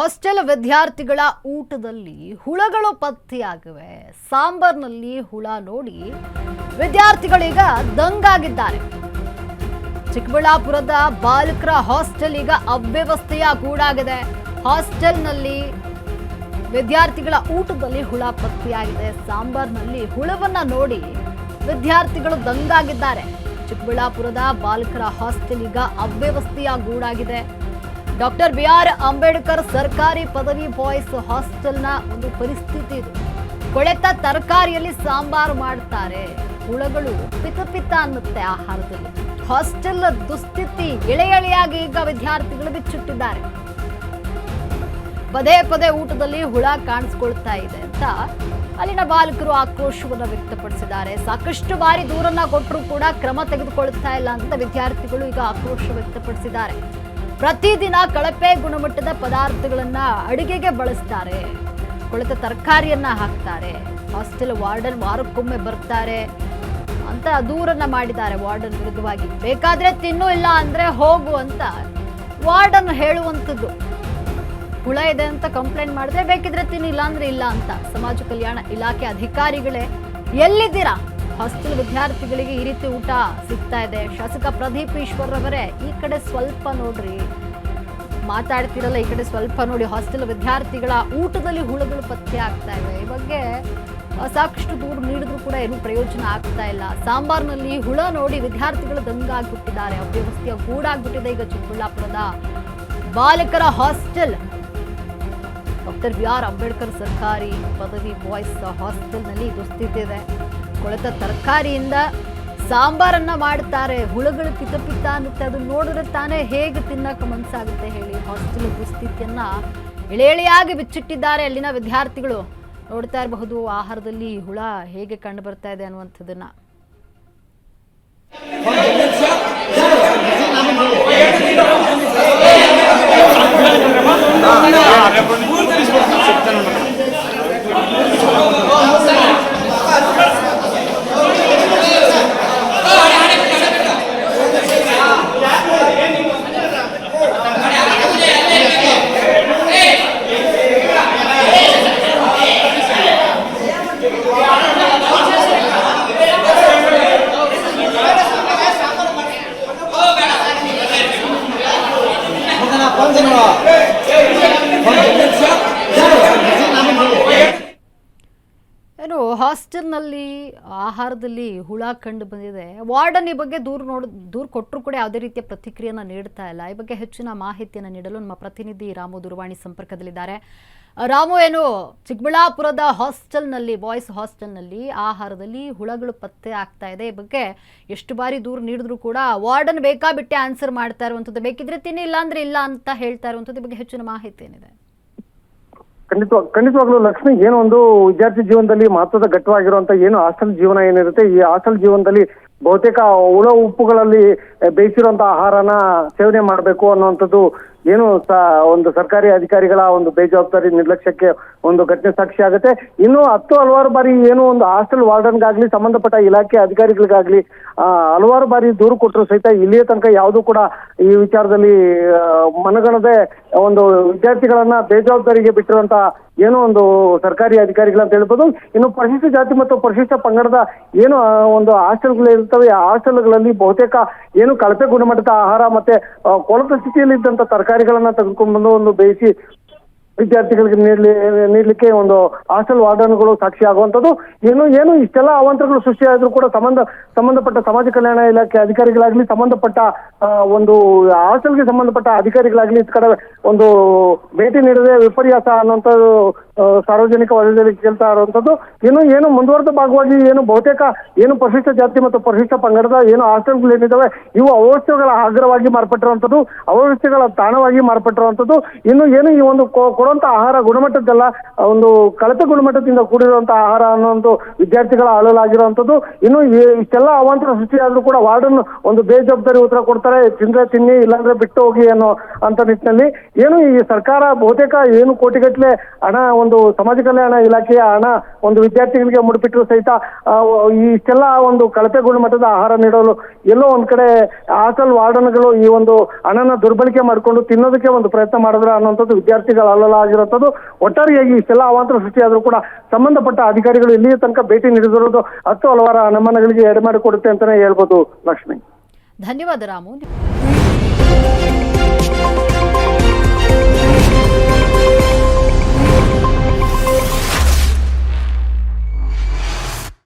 Hostel ವಿದ್ಯಾರ್ಥಿಗಳ ಊಟದಲ್ಲಿ ಹುಳಗಳು ಪತ್ತೆಯಾಗಿವೆ. ಸಾಂಬಾರ್ನಲ್ಲಿ ಹುಳ ನೋಡಿ ವಿದ್ಯಾರ್ಥಿಗಳೀಗ ದಂಗಾಗಿದ್ದಾರೆ. ಚಿಕ್ಕಬಳ್ಳಾಪುರದ ಬಾಲಕರ ಹಾಸ್ಟೆಲ್ ಈಗ ಅವ್ಯವಸ್ಥೆಯ ಗೂಡಾಗಿದೆ. ಹಾಸ್ಟೆಲ್ನಲ್ಲಿ ವಿದ್ಯಾರ್ಥಿಗಳ ಊಟದಲ್ಲಿ ಹುಳ ಪತ್ತೆಯಾಗಿದೆ. ಸಾಂಬಾರ್ನಲ್ಲಿ ಹುಳವನ್ನ ನೋಡಿ ವಿದ್ಯಾರ್ಥಿಗಳು ದಂಗಾಗಿದ್ದಾರೆ. ಚಿಕ್ಕಬಳ್ಳಾಪುರದ ಬಾಲಕರ ಹಾಸ್ಟೆಲ್ ಈಗ ಅವ್ಯವಸ್ಥೆಯ ಗೂಡಾಗಿದೆ. Doctor B R. ಅಂಬೇಡ್ಕರ್ ಸರ್ಕಾರಿ ಪದವಿ ಬಾಯ್ಸ್ ಹಾಸ್ಟೆಲ್ನ ಒಂದು ಪರಿಸ್ಥಿತಿ ಇದು. ಕೊಳೆತ ತರಕಾರಿಯಲ್ಲಿ ಸಾಂಬಾರು ಮಾಡ್ತಾರೆ. ಹುಳಗಳು ಪಿತ ಅನ್ನುತ್ತೆ ಆಹಾರದಲ್ಲಿ. ಹಾಸ್ಟೆಲ್ ದುಸ್ಥಿತಿ ಎಳೆಯಾಗಿ ಈಗ ವಿದ್ಯಾರ್ಥಿಗಳು ಬಿಚ್ಚಿಟ್ಟಿದ್ದಾರೆ. ಪದೇ ಊಟದಲ್ಲಿ ಹುಳ ಕಾಣಿಸ್ಕೊಳ್ತಾ ಇದೆ ಅಂತ ಅಲ್ಲಿನ ಬಾಲಕರು ಆಕ್ರೋಶವನ್ನು ವ್ಯಕ್ತಪಡಿಸಿದ್ದಾರೆ. ಸಾಕಷ್ಟು ಬಾರಿ ದೂರನ್ನ ಕೊಟ್ಟರೂ ಕೂಡ ಕ್ರಮ ತೆಗೆದುಕೊಳ್ತಾ ಇಲ್ಲ ಅಂತ ವಿದ್ಯಾರ್ಥಿಗಳು ಈಗ ಆಕ್ರೋಶ ವ್ಯಕ್ತಪಡಿಸಿದ್ದಾರೆ. ಪ್ರತಿದಿನ ಕಳಪೆ ಗುಣಮಟ್ಟದ ಪದಾರ್ಥಗಳನ್ನ ಅಡುಗೆಗೆ ಬಳಸ್ತಾರೆ. ಕೊಳೆತ ತರಕಾರಿಯನ್ನ ಹಾಕ್ತಾರೆ. ಹಾಸ್ಟೆಲ್ ವಾರ್ಡನ್ ವಾರಕ್ಕೊಮ್ಮೆ ಬರ್ತಾರೆ ಅಂತ ದೂರನ್ನ ಮಾಡಿದ್ದಾರೆ ವಾರ್ಡನ್ ವಿರುದ್ಧವಾಗಿ. ಬೇಕಾದ್ರೆ ತಿನ್ನು, ಇಲ್ಲ ಅಂದ್ರೆ ಹೋಗು ಅಂತ ವಾರ್ಡನ್ ಹೇಳುವಂಥದ್ದು. ಹುಳ ಇದೆ ಅಂತ ಕಂಪ್ಲೇಂಟ್ ಮಾಡಿದ್ರೆ ಬೇಕಿದ್ರೆ ತಿನ್ನು, ಇಲ್ಲ ಅಂದ್ರೆ ಇಲ್ಲ ಅಂತ. ಸಮಾಜ ಕಲ್ಯಾಣ ಇಲಾಖೆ ಅಧಿಕಾರಿಗಳೇ ಎಲ್ಲಿದ್ದೀರಾ? ಹಾಸ್ಟೆಲ್ ವಿದ್ಯಾರ್ಥಿಗಳಿಗೆ ಈ ರೀತಿ ಊಟ ಸಿಗ್ತಾ ಇದೆ. ಶಾಸಕ ಪ್ರದೀಪ್ ಈಶ್ವರ್ ಅವರೇ ಈ ಕಡೆ ಸ್ವಲ್ಪ ನೋಡ್ರಿ, ಮಾತಾಡ್ತಿರಲ್ಲ ಈ ಕಡೆ ಸ್ವಲ್ಪ ನೋಡಿ. ಹಾಸ್ಟೆಲ್ ವಿದ್ಯಾರ್ಥಿಗಳ ಊಟದಲ್ಲಿ ಹುಳುಗಳು ಪತ್ತೆ ಆಗ್ತಾ ಇವೆ. ಈ ಬಗ್ಗೆ ಸಾಕಷ್ಟು ದೂರು ನೀಡಿದ್ರು ಕೂಡ ಏನು ಪ್ರಯೋಜನ ಆಗ್ತಾ ಇಲ್ಲ. ಸಾಂಬಾರ್ನಲ್ಲಿ ಹುಳ ನೋಡಿ ವಿದ್ಯಾರ್ಥಿಗಳು ದಂಗಾಗ್ಬಿಟ್ಟಿದ್ದಾರೆ. ಅವ್ಯವಸ್ಥೆಯ ಗೂಡಾಗ್ಬಿಟ್ಟಿದೆ ಈಗ ಚಿಕ್ಕಬಳ್ಳಾಪುರದ ಬಾಲಕರ ಹಾಸ್ಟೆಲ್. Doctor B R. ಅಂಬೇಡ್ಕರ್ ಸರ್ಕಾರಿ ಪದವಿ ಬಾಯ್ಸ್ ಹಾಸ್ಟೆಲ್ನಲ್ಲಿ ದುಸ್ಥಿತಿ ಇದೆ. ಕೊಳೆತ ತರಕಾರಿಯಿಂದ ಸಾಂಬಾರನ್ನ ಮಾಡ್ತಾರೆ. ಹುಳುಗಳು ಪಿತ ಅನ್ನುತ್ತೆ. ಅದು ನೋಡಿದ್ರೆ ತಾನೇ ಹೇಗೆ ತಿನ್ನಕ್ಕೆ ಮನಸ್ಸಾಗುತ್ತೆ ಹೇಳಿ. ಹಾಸ್ಟೆಲ್ ದುಸ್ಥಿತಿಯನ್ನ ಎಳೆಯಾಗಿ ಬಿಚ್ಚಿಟ್ಟಿದ್ದಾರೆ ಅಲ್ಲಿನ ವಿದ್ಯಾರ್ಥಿಗಳು. ನೋಡ್ತಾ ಇರಬಹುದು ಆಹಾರದಲ್ಲಿ ಹುಳ ಹೇಗೆ ಕಂಡು ಬರ್ತಾ ಇದೆ ಅನ್ನುವಂಥದ್ದನ್ನ. ಏನು ಹಾಸ್ಟೆಲ್ನಲ್ಲಿ ಆಹಾರದಲ್ಲಿ ಹುಳ ಕಂಡು ಬಂದಿದೆ. ವಾರ್ಡನ್ ಈ ಬಗ್ಗೆ ದೂರು ಕೊಟ್ಟರು ಕೂಡ ಯಾವುದೇ ರೀತಿಯ ಪ್ರತಿಕ್ರಿಯೆಯನ್ನು ನೀಡ್ತಾ ಇಲ್ಲ. ಈ ಬಗ್ಗೆ ಹೆಚ್ಚಿನ ಮಾಹಿತಿಯನ್ನು ನೀಡಲು ನಮ್ಮ ಪ್ರತಿನಿಧಿ ರಾಮು ದೂರವಾಣಿ ಸಂಪರ್ಕದಲ್ಲಿದ್ದಾರೆ. ರಾಮು, ಏನು ಚಿಕ್ಕಬಳ್ಳಾಪುರದ ಹಾಸ್ಟೆಲ್ನಲ್ಲಿ ಬಾಯ್ಸ್ ಹಾಸ್ಟೆಲ್ನಲ್ಲಿ ಆಹಾರದಲ್ಲಿ ಹುಳಗಳು ಪತ್ತೆ ಆಗ್ತಾ ಇದೆ. ಈ ಬಗ್ಗೆ ಎಷ್ಟು ಬಾರಿ ದೂರು ನೀಡಿದ್ರು ಕೂಡ ವಾರ್ಡನ್ ಬೇಕಾಬಿಟ್ಟೆ ಆನ್ಸರ್ ಮಾಡ್ತಾ ಇರುವಂಥದ್ದು. ಬೇಕಿದ್ರೆ ತಿನ್ನಿ, ಇಲ್ಲ ಅಂದ್ರೆ ಇಲ್ಲ ಅಂತ ಹೇಳ್ತಾ ಇರುವಂಥದ್ದು. ಈ ಬಗ್ಗೆ ಹೆಚ್ಚಿನ ಮಾಹಿತಿ ಏನಿದೆ? ಖಂಡಿತವಾಗ್ಲೂ ಲಕ್ಷ್ಮಿ, ಏನೋ ಒಂದು ವಿದ್ಯಾರ್ಥಿ ಜೀವನದಲ್ಲಿ ಮಹತ್ವದ ಘಟ್ಟವಾಗಿರುವಂತ ಏನು ಹಾಸ್ಟೆಲ್ ಜೀವನ ಏನಿರುತ್ತೆ, ಈ ಹಾಸ್ಟೆಲ್ ಜೀವನದಲ್ಲಿ ಬಹುತೇಕ ಹುಳ ಉಪ್ಪುಗಳಲ್ಲಿ ಬೇಯಿಸಿರುವಂತಹ ಆಹಾರನ ಸೇವನೆ ಮಾಡಬೇಕು ಅನ್ನುವಂಥದ್ದು ಏನು ಒಂದು ಸರ್ಕಾರಿ ಅಧಿಕಾರಿಗಳ ಒಂದು ಬೇಜವಾಬ್ದಾರಿ ನಿರ್ಲಕ್ಷ್ಯಕ್ಕೆ ಒಂದು ಘಟನೆ ಸಾಕ್ಷಿ ಆಗುತ್ತೆ. ಇನ್ನು ಹಲವಾರು ಬಾರಿ ಏನು ಒಂದು ಹಾಸ್ಟೆಲ್ ವಾರ್ಡನ್ಗಾಗ್ಲಿ ಸಂಬಂಧಪಟ್ಟ ಇಲಾಖೆ ಅಧಿಕಾರಿಗಳಿಗಾಗ್ಲಿ ಹಲವಾರು ಬಾರಿ ದೂರು ಕೊಟ್ಟರು ಸಹಿತ ಇಲ್ಲಿಯ ತನಕ ಯಾವುದೂ ಕೂಡ ಈ ವಿಚಾರದಲ್ಲಿ ಮನಗಣದೆ ಒಂದು ವಿದ್ಯಾರ್ಥಿಗಳನ್ನ ಬೇಜವಾಬ್ದಾರಿಗೆ ಬಿಟ್ಟಿರುವಂತ ಏನೋ ಒಂದು ಸರ್ಕಾರಿ ಅಧಿಕಾರಿಗಳಂತ ಹೇಳ್ಬೋದು. ಇನ್ನು ಪರಿಶಿಷ್ಟ ಜಾತಿ ಮತ್ತು ಪರಿಶಿಷ್ಟ ಪಂಗಡದ ಏನು ಒಂದು ಹಾಸ್ಟೆಲ್ಗಳು ಇರ್ತವೆ, ಆ ಹಾಸ್ಟೆಲ್ಗಳಲ್ಲಿ ಬಹುತೇಕ ಏನು ಕಳಪೆ ಗುಣಮಟ್ಟದ ಆಹಾರ ಮತ್ತೆ ಕೊಳೆತ ಸ್ಥಿತಿಯಲ್ಲಿ ಇದ್ದಂತ ತರಕಾರಿಗಳನ್ನ ತೆಗೆದುಕೊಂಡು ಒಂದು ಬೇಯಿಸಿ ವಿದ್ಯಾರ್ಥಿಗಳಿಗೆ ನೀಡಲಿಕ್ಕೆ ಒಂದು ಹಾಸ್ಟೆಲ್ ವಾರ್ಡನ್ಗಳು ಸಾಕ್ಷಿ ಆಗುವಂಥದ್ದು. ಏನು ಇಷ್ಟೆಲ್ಲ ಅವಾಂತರಗಳು ಸೃಷ್ಟಿಯಾದ್ರೂ ಕೂಡ ಸಂಬಂಧಪಟ್ಟ ಸಮಾಜ ಕಲ್ಯಾಣ ಇಲಾಖೆ ಅಧಿಕಾರಿಗಳಾಗ್ಲಿ, ಸಂಬಂಧಪಟ್ಟ ಒಂದು ಹಾಸ್ಟೆಲ್ಗೆ ಸಂಬಂಧಪಟ್ಟ ಅಧಿಕಾರಿಗಳಾಗ್ಲಿ ಈ ಕಡೆ ಒಂದು ಭೇಟಿ ನೀಡದೆ ವಿಪರ್ಯಾಸ ಅನ್ನುವಂಥದ್ದು ಸಾರ್ವಜನಿಕ ವಲಯದಲ್ಲಿ ಕೇಳ್ತಾ ಇರುವಂಥದ್ದು. ಏನು ಮುಂದುವರೆದ ಭಾಗವಾಗಿ ಏನು ಬಹುತೇಕ ಏನು ಪರಿಶಿಷ್ಟ ಜಾತಿ ಮತ್ತು ಪರಿಶಿಷ್ಟ ಪಂಗಡದ ಏನು ಹಾಸ್ಟೆಲ್ಗಳು ಏನಿದ್ದಾವೆ ಇವು ಅವ್ಯವಸ್ಥೆಗಳ ಆಗ್ರವಾಗಿ ಮಾರ್ಪಟ್ಟಿರುವಂಥದ್ದು, ಅವ್ಯವಸ್ಥೆಗಳ ತಾಣವಾಗಿ ಮಾರ್ಪಟ್ಟಿರುವಂಥದ್ದು. ಏನು ಈ ಒಂದು ಕೊಡುವಂತ ಆಹಾರ ಗುಣಮಟ್ಟದ್ದಲ್ಲ, ಒಂದು ಕಳಪೆ ಗುಣಮಟ್ಟದಿಂದ ಕೂಡಿರುವಂತಹ ಆಹಾರ ಅನ್ನುವಂಥ ವಿದ್ಯಾರ್ಥಿಗಳ ಅಳಲಾಗಿರುವಂಥದ್ದು. ಇನ್ನು ಇಷ್ಟೆಲ್ಲ ಅವಾಂತರ ಸೃಷ್ಟಿಯಾದ್ರೂ ಕೂಡ ವಾರ್ಡನ್ ಒಂದು ಬೇಜವಾಬ್ದಾರಿ ಉತ್ತರ ಕೊಡ್ತಾರೆ. ತಿಂದ್ರೆ ತಿನ್ನಿ, ಇಲ್ಲಾಂದ್ರೆ ಬಿಟ್ಟು ಹೋಗಿ ಅನ್ನೋ ಅಂತ ನಿಟ್ಟಿನಲ್ಲಿ ಏನು ಈ ಸರ್ಕಾರ ಬಹುತೇಕ ಏನು ಕೋಟಿಗಟ್ಟಲೆ ಹಣ ಒಂದು ಸಮಾಜ ಕಲ್ಯಾಣ ಇಲಾಖೆಯ ಹಣ ಒಂದು ವಿದ್ಯಾರ್ಥಿಗಳಿಗೆ ಮುಡಿಪಿಟ್ಟರು ಸಹಿತ ಇಷ್ಟೆಲ್ಲ ಒಂದು ಕಳಪೆ ಗುಣಮಟ್ಟದ ಆಹಾರ ನೀಡಲು ಎಲ್ಲೋ ಒಂದ್ ಕಡೆ ಹಾಸ್ಟೆಲ್ ವಾರ್ಡನ್ಗಳು ಈ ಒಂದು ಹಣನ ದುರ್ಬಳಕೆ ಮಾಡಿಕೊಂಡು ತಿನ್ನೋದಕ್ಕೆ ಒಂದು ಪ್ರಯತ್ನ ಮಾಡಿದ್ರೆ ಅನ್ನುವಂಥದ್ದು ವಿದ್ಯಾರ್ಥಿಗಳ ಅಲ್ಲಲ್ಲ ಆಗಿರುವಂಥದ್ದು. ಒಟ್ಟಾರೆಯಾಗಿ ಇಷ್ಟೆಲ್ಲ ಅವಾಂತರ ಸೃಷ್ಟಿಯಾದ್ರೂ ಕೂಡ ಸಂಬಂಧಪಟ್ಟ ಅಧಿಕಾರಿಗಳು ಇಲ್ಲಿಯ ತನಕ ಭೇಟಿ ನೀಡಿದಿರೋದು ಹತ್ತು ಹಲವಾರು ಅನುಮಾನಗಳಿಗೆ ಎಡೆ ಮಾಡಿಕೊಡುತ್ತೆ ಅಂತಾನೆ ಹೇಳ್ಬೋದು ಲಕ್ಷ್ಮಿ. ಧನ್ಯವಾದ ರಾಮು.